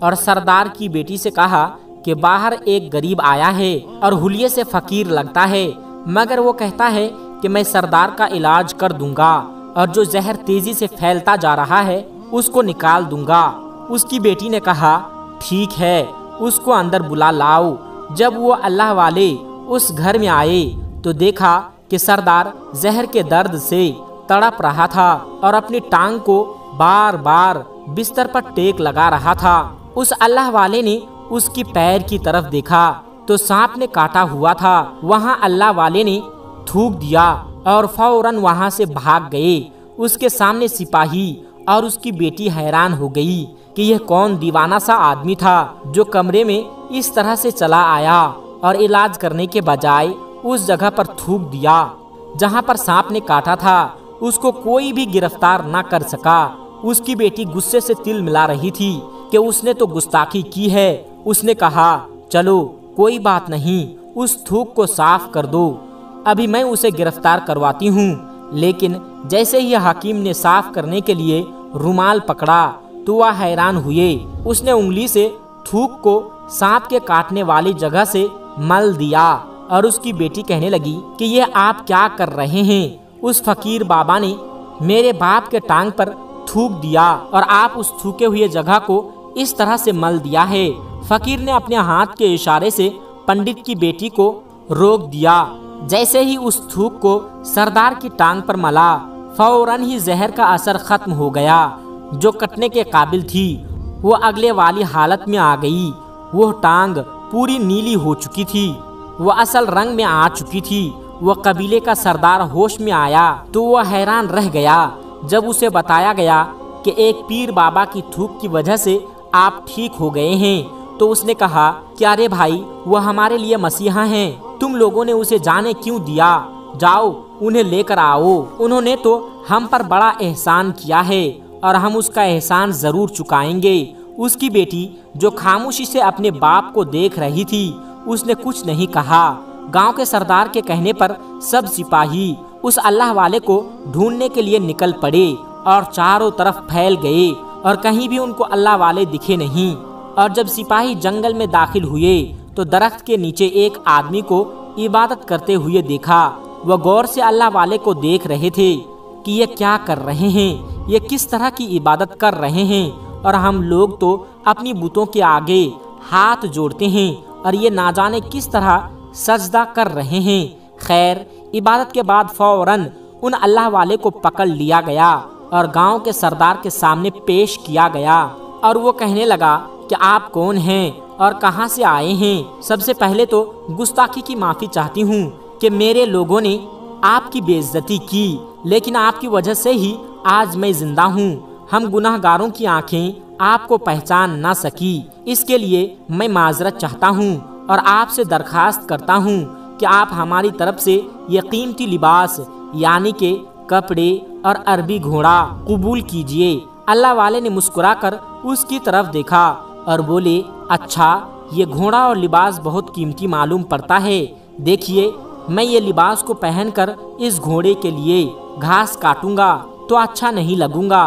اور سردار کی بیٹی سے کہا کہ باہر ایک غریب آیا ہے اور حلیے سے فقیر لگتا ہے، مگر وہ کہتا ہے کہ میں سردار کا علاج کر دوں گا اور جو زہر تیزی سے پھیلتا جا رہا ہے اس کو نکال دوں گا۔ اس کی بیٹی نے کہا ٹھیک ہے، اس کو اندر بلا لاؤ۔ جب وہ اللہ والے اس گھر میں آئے تو دیکھا کہ سردار زہر کے درد سے تڑپ رہا تھا اور اپنی ٹانگ کو بار بار بستر پر ٹیک لگا رہا تھا۔ اس اللہ والے نے اس کی پیر کی طرف دیکھا تو سانپ نے کاٹا ہوا تھا۔ وہاں اللہ والے نے تھوک دیا اور فوراً وہاں سے بھاگ گئے۔ اس کے سامنے سپاہی اور اس کی بیٹی حیران ہو گئی کہ یہ کون دیوانہ سا آدمی تھا جو کمرے میں اس طرح سے چلا آیا اور علاج کرنے کے بجائے اس جگہ پر تھوک دیا جہاں پر سانپ نے کاٹا تھا۔ اس کو کوئی بھی گرفتار نہ کر سکا۔ اس کی بیٹی غصے سے تل ملا رہی تھی کہ اس نے تو گستاخی کی ہے۔ اس نے کہا چلو کوئی بات نہیں، اس تھوک کو صاف کر دو، ابھی میں اسے گرفتار کرواتی ہوں۔ لیکن جیسے ہی حکیم نے صاف کرنے کے لیے رومال پکڑا تو وہ حیران ہوئے۔ اس نے انگلی سے تھوک کو سانپ کے کاٹنے والی جگہ سے مل دیا اور اس کی بیٹی کہنے لگی کہ یہ آپ کیا کر رہے ہیں؟ اس فقیر بابا نے میرے باپ کے ٹانگ پر تھوک دیا اور آپ اس تھوکے ہوئے جگہ کو اس طرح سے مل دیا ہے۔ فقیر نے اپنے ہاتھ کے اشارے سے پنڈت کی بیٹی کو روک دیا۔ جیسے ہی اس تھوک کو سردار کی ٹانگ پر ملا فوراً ہی زہر کا اثر ختم ہو گیا۔ جو کٹنے کے قابل تھی وہ اگلے والی حالت میں آ گئی۔ وہ ٹانگ پوری نیلی ہو چکی تھی، وہ اصل رنگ میں آ چکی تھی۔ وہ قبیلے کا سردار ہوش میں آیا تو وہ حیران رہ گیا جب اسے بتایا گیا کہ ایک پیر بابا کی تھوک کی وجہ سے آپ ٹھیک ہو گئے ہیں۔ تو اس نے کہا کہ ارے بھائی، وہ ہمارے لیے مسیحا ہیں، تم لوگوں نے اسے جانے کیوں دیا؟ جاؤ انہیں لے کر آؤ، انہوں نے تو ہم پر بڑا احسان کیا ہے اور ہم اس کا احسان ضرور چکائیں گے۔ اس کی بیٹی جو خاموشی سے اپنے باپ کو دیکھ رہی تھی اس نے کچھ نہیں کہا۔ گاؤں کے سردار کے کہنے پر سب سپاہی اس اللہ والے کو ڈھونڈنے کے لیے نکل پڑے اور چاروں طرف پھیل گئے اور کہیں بھی ان کو اللہ والے دکھے نہیں۔ اور جب سپاہی جنگل میں داخل ہوئے تو درخت کے نیچے ایک آدمی کو عبادت کرتے ہوئے دیکھا۔ وہ غور سے اللہ والے کو دیکھ رہے تھے کہ یہ کیا کر رہے ہیں، یہ کس طرح کی عبادت کر رہے ہیں، اور ہم لوگ تو اپنی بتوں کے آگے ہاتھ جوڑتے ہیں اور یہ نہ جانے کس طرح سجدہ کر رہے ہیں۔ خیر، عبادت کے بعد فوراً ان اللہ والے کو پکڑ لیا گیا اور گاؤں کے سردار کے سامنے پیش کیا گیا، اور وہ کہنے لگا کہ آپ کون ہیں اور کہاں سے آئے ہیں؟ سب سے پہلے تو گستاخی کی معافی چاہتی ہوں کہ میرے لوگوں نے آپ کی بے عزتی کی، لیکن آپ کی وجہ سے ہی آج میں زندہ ہوں۔ ہم گناہ گاروں کی آنکھیں آپ کو پہچان نہ سکی، اس کے لیے میں معذرت چاہتا ہوں اور آپ سے درخواست کرتا ہوں کہ آپ ہماری طرف سے یہ قیمتی لباس یعنی کہ کپڑے اور عربی گھوڑا قبول کیجئے۔ اللہ والے نے مسکرا کر اس کی طرف دیکھا اور بولے اچھا، یہ گھوڑا اور لباس بہت قیمتی معلوم پڑتا ہے۔ دیکھیے، میں یہ لباس کو پہن کر اس گھوڑے کے لیے گھاس کاٹوں گا تو اچھا نہیں لگوں گا۔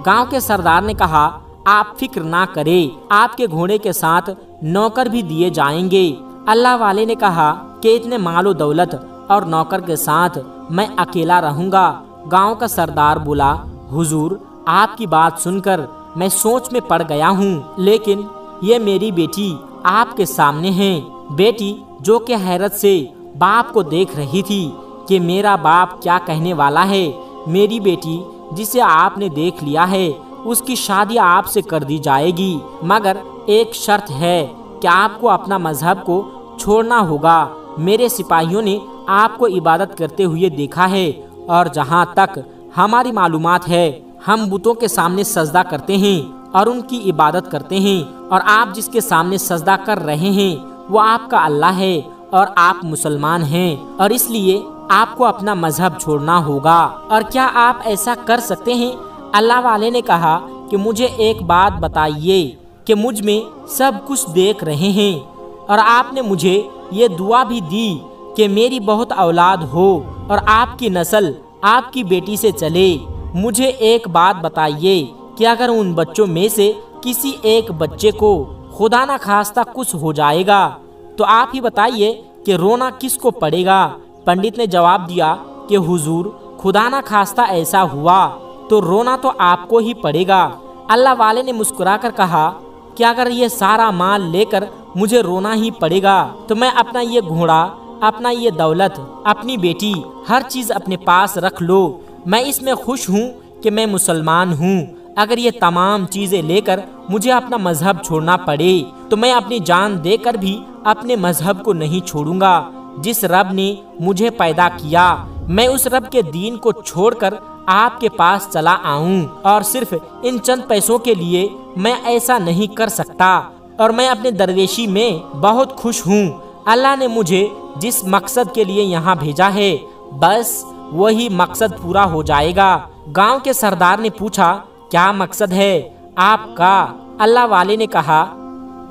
گاؤں کے سردار نے کہا آپ فکر نہ کریں، آپ کے گھوڑے کے ساتھ نوکر بھی دیے جائیں گے۔ اللہ والے نے کہا کہ اتنے مال و دولت اور نوکر کے ساتھ میں اکیلا رہوں گا۔ گاؤں کا سردار بولا حضور، آپ کی بات سن کر میں سوچ میں پڑ گیا ہوں، لیکن یہ میری بیٹی آپ کے سامنے ہے۔ بیٹی جو کہ حیرت سے باپ کو دیکھ رہی تھی کہ میرا باپ کیا کہنے والا ہے۔ میری بیٹی جسے آپ نے دیکھ لیا ہے اس کی شادی آپ سے کر دی جائے گی، مگر ایک شرط ہے کہ آپ کو اپنا مذہب کو چھوڑنا ہوگا۔ میرے سپاہیوں نے آپ کو عبادت کرتے ہوئے دیکھا ہے، اور جہاں تک ہماری معلومات ہے ہم بتوں کے سامنے سجدہ کرتے ہیں اور ان کی عبادت کرتے ہیں، اور آپ جس کے سامنے سجدہ کر رہے ہیں وہ آپ کا اللہ ہے اور آپ مسلمان ہیں، اور اس لیے آپ کو اپنا مذہب چھوڑنا ہوگا۔ اور کیا آپ ایسا کر سکتے ہیں؟ اللہ والے نے کہا کہ مجھے ایک بات بتائیے کہ مجھ میں سب کچھ دیکھ رہے ہیں، اور آپ نے مجھے یہ دعا بھی دی کہ میری بہت اولاد ہو اور آپ کی نسل آپ کی بیٹی سے چلے۔ مجھے ایک بات بتائیے کہ اگر ان بچوں میں سے کسی ایک بچے کو خدا نہ خواستہ کچھ ہو جائے گا تو آپ ہی بتائیے کہ رونا کس کو پڑے گا؟ پنڈت نے جواب دیا کہ حضور خدا نہ خواستہ ایسا ہوا تو رونا تو آپ کو ہی پڑے گا۔ اللہ والے نے مسکرا کر کہا کہ اگر یہ سارا مال لے کر مجھے رونا ہی پڑے گا تو میں اپنا یہ گھوڑا، اپنا یہ دولت، اپنی بیٹی، ہر چیز اپنے پاس رکھ لو، میں اس میں خوش ہوں کہ میں مسلمان ہوں۔ اگر یہ تمام چیزیں لے کر مجھے اپنا مذہب چھوڑنا پڑے تو میں اپنی جان دے کر بھی اپنے مذہب کو نہیں چھوڑوں گا۔ جس رب نے مجھے پیدا کیا میں اس رب کے دین کو چھوڑ کر آپ کے پاس چلا آؤں، اور صرف ان چند پیسوں کے لیے میں ایسا نہیں کر سکتا، اور میں اپنے درویشی میں بہت خوش ہوں۔ اللہ نے مجھے جس مقصد کے لیے یہاں بھیجا ہے بس وہی مقصد پورا ہو جائے گا۔ گاؤں کے سردار نے پوچھا کیا مقصد ہے آپ کا؟ اللہ والے نے کہا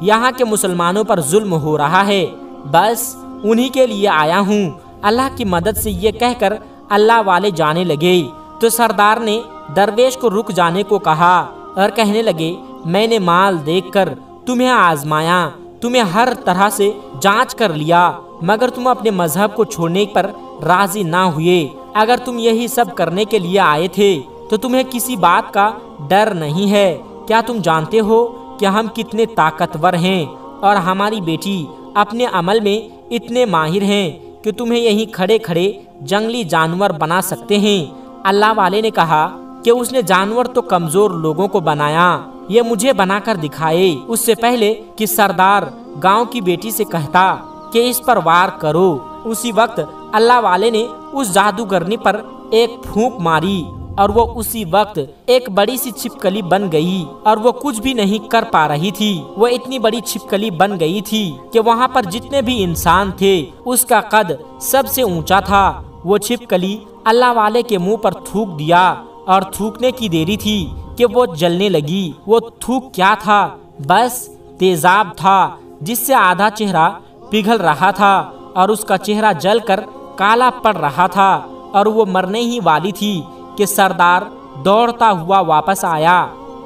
یہاں کے مسلمانوں پر ظلم ہو رہا ہے، بس انہی کے لیے آیا ہوں۔ اللہ کی مدد سے یہ کہہ کر اللہ والے جانے لگے تو سردار نے درویش کو رک جانے کو کہا اور کہنے لگے میں نے مال دیکھ کر تمہیں آزمایا، تمہیں ہر طرح سے جانچ کر لیا، مگر تم اپنے مذہب کو چھوڑنے پر راضی نہ ہوئے۔ اگر تم یہی سب کرنے کے لیے آئے تھے تو تمہیں کسی بات کا ڈر نہیں ہے۔ کیا تم جانتے ہو کہ ہم کتنے طاقتور ہیں اور ہماری بیٹی اپنے عمل میں اتنے ماہر ہیں کہ تمہیں یہیں کھڑے کھڑے جنگلی جانور بنا سکتے ہیں۔ اللہ والے نے کہا کہ اس نے جانور تو کمزور لوگوں کو بنایا، یہ مجھے بنا کر دکھائے اس سے پہلے کہ سردار گاؤں کی بیٹی سے کہتا کہ اس پر وار کرو۔ اسی وقت اللہ والے نے اس جادوگرنی پر ایک پھونک ماری اور وہ اسی وقت ایک بڑی سی چھپکلی بن گئی، اور وہ کچھ بھی نہیں کر پا رہی تھی۔ وہ اتنی بڑی چھپکلی بن گئی تھی کہ وہاں پر جتنے بھی انسان تھے اس کا قد سب سے اونچا تھا۔ وہ چھپکلی اللہ والے کے منہ پر تھوک دیا اور تھوکنے کی دیری تھی کہ وہ جلنے لگی۔ وہ تھوک کیا تھا؟ بس تیزاب تھا جس سے آدھا چہرہ پگھل رہا تھا اور اس کا چہرہ جل کر کالا پڑ رہا تھا، اور وہ مرنے ہی والی تھی کہ سردار دوڑتا ہوا واپس آیا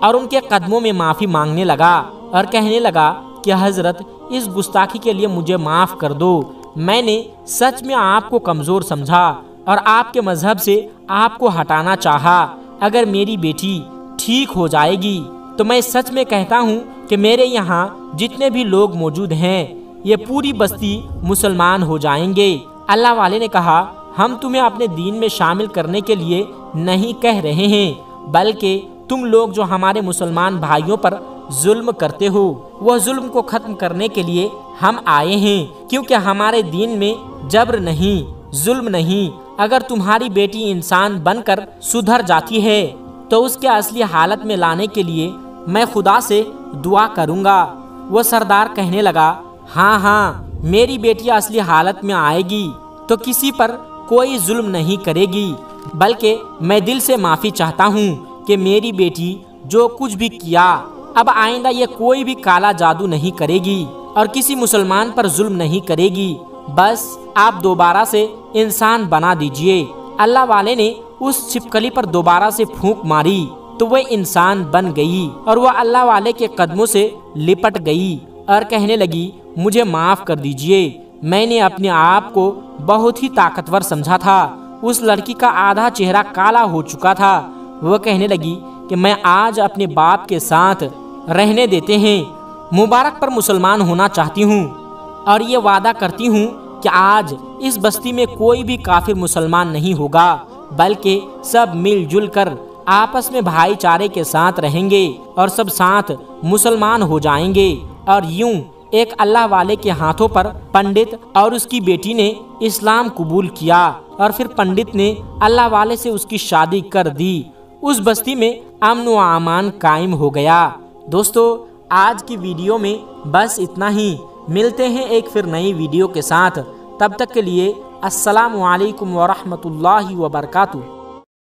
اور ان کے قدموں میں معافی مانگنے لگا اور کہنے لگا کہ حضرت اس گستاخی کے لیے مجھے معاف کر دو، میں نے سچ میں آپ کو کمزور سمجھا اور آپ کے مذہب سے آپ کو ہٹانا چاہا۔ اگر میری بیٹی ٹھیک ہو جائے گی تو میں سچ میں کہتا ہوں کہ میرے یہاں جتنے بھی لوگ موجود ہیں یہ پوری بستی مسلمان ہو جائیں گے۔ اللہ والے نے کہا ہم تمہیں اپنے دین میں شامل کرنے کے لیے نہیں کہہ رہے ہیں، بلکہ تم لوگ جو ہمارے مسلمان بھائیوں پر ظلم کرتے ہو وہ ظلم کو ختم کرنے کے لیے ہم آئے ہیں، کیونکہ ہمارے دین میں جبر نہیں، ظلم نہیں۔ اگر تمہاری بیٹی انسان بن کر سدھر جاتی ہے تو اس کے اصلی حالت میں لانے کے لیے میں خدا سے دعا کروں گا۔ وہ سردار کہنے لگا ہاں میری بیٹی اصلی حالت میں آئے گی تو کسی پر کوئی ظلم نہیں کرے گی، بلکہ میں دل سے معافی چاہتا ہوں کہ میری بیٹی جو کچھ بھی کیا اب آئندہ یہ کوئی بھی کالا جادو نہیں کرے گی اور کسی مسلمان پر ظلم نہیں کرے گی، بس آپ دوبارہ سے انسان بنا دیجئے۔ اللہ والے نے اس چھپکلی پر دوبارہ سے پھونک ماری تو وہ انسان بن گئی اور وہ اللہ والے کے قدموں سے لپٹ گئی اور کہنے لگی مجھے معاف کر دیجئے، میں نے اپنے آپ کو بہت ہی طاقتور سمجھا تھا۔ اس لڑکی کا آدھا چہرہ کالا ہو چکا تھا۔ وہ کہنے لگی کہ میں آج اپنے باپ کے ساتھ رہنے دیتے ہیں، مبارک پر مسلمان ہونا چاہتی ہوں اور یہ وعدہ کرتی ہوں کہ آج اس بستی میں کوئی بھی کافر مسلمان نہیں ہوگا، بلکہ سب مل جل کر آپس میں بھائی چارے کے ساتھ رہیں گے اور سب ساتھ مسلمان ہو جائیں گے۔ اور یوں ایک اللہ والے کے ہاتھوں پر پنڈت اور اس کی بیٹی نے اسلام قبول کیا اور پھر پنڈت نے اللہ والے سے اس کی شادی کر دی۔ اس بستی میں امن و امان قائم ہو گیا۔ دوستو آج کی ویڈیو میں بس اتنا ہی، ملتے ہیں ایک پھر نئی ویڈیو کے ساتھ، تب تک کے لیے السلام علیکم ورحمۃ اللہ وبرکاتہ۔